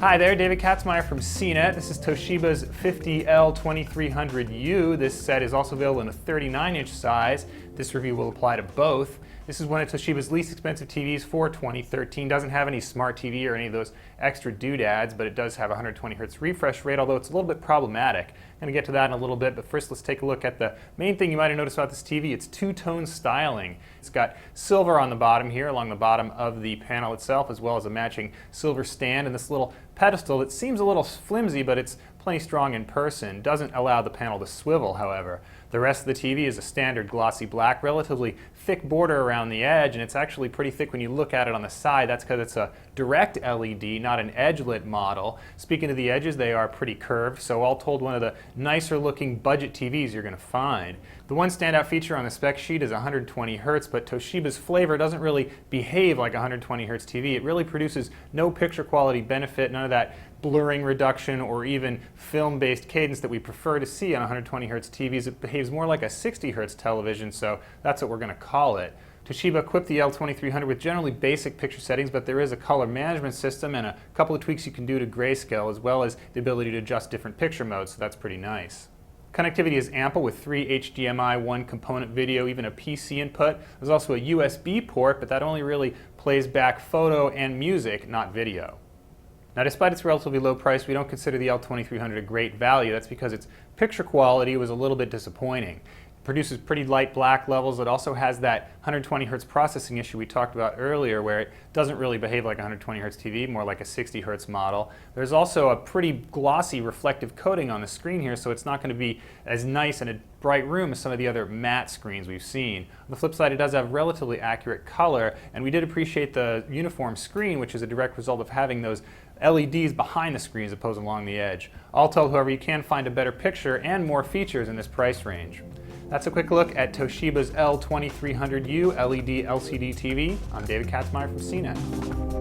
Hi there, David Katzmeyer from CNET. This is Toshiba's 50L2300U. This set is also available in a 39-inch size. This review will apply to both. This is one of Toshiba's least expensive TVs for 2013. Doesn't have any smart TV or any of those extra doodads, but it does have a 120 Hz refresh rate, although it's a little bit problematic. I'm going to get to that in a little bit, but first let's take a look at the main thing you might have noticed about this TV. It's two-tone styling. It's got silver on the bottom here, along the bottom of the panel itself, as well as a matching silver stand and this little pedestal that seems a little flimsy, but it's plenty strong in person. Doesn't allow the panel to swivel, however. The rest of the TV is a standard glossy black, relatively thick border around the edge, and it's actually pretty thick when you look at it on the side. That's because it's a direct LED, not an edge-lit model. Speaking of the edges, they are pretty curved, so all told, one of the nicer looking budget TVs you're going to find. The one standout feature on the spec sheet is 120 Hz, but Toshiba's flavor doesn't really behave like a 120 Hz TV. It really produces no picture quality benefit, none of that blurring reduction or even film-based cadence that we prefer to see on 120 Hz TVs. It behaves more like a 60 Hz television, so that's what we're going to call it. Toshiba equipped the L2300 with generally basic picture settings, but there is a color management system and a couple of tweaks you can do to grayscale, as well as the ability to adjust different picture modes, so that's pretty nice. Connectivity is ample with 3 HDMI, 1 component video, even a PC input. There's also a USB port, but that only really plays back photo and music, not video. Now, despite its relatively low price, we don't consider the L2300 a great value. That's because its picture quality was a little bit disappointing. It produces pretty light black levels. It also has that 120 Hz processing issue we talked about earlier, where it doesn't really behave like a 120 Hz TV, more like a 60 Hz model. There's also a pretty glossy reflective coating on the screen here, so it's not going to be as nice in a bright room as some of the other matte screens we've seen. On the flip side, it does have relatively accurate color, and we did appreciate the uniform screen, which is a direct result of having those LEDs behind the screen as opposed to along the edge. All told, however, you can find a better picture and more features in this price range. That's a quick look at Toshiba's L2300U LED LCD TV. I'm David Katzmeyer from CNET.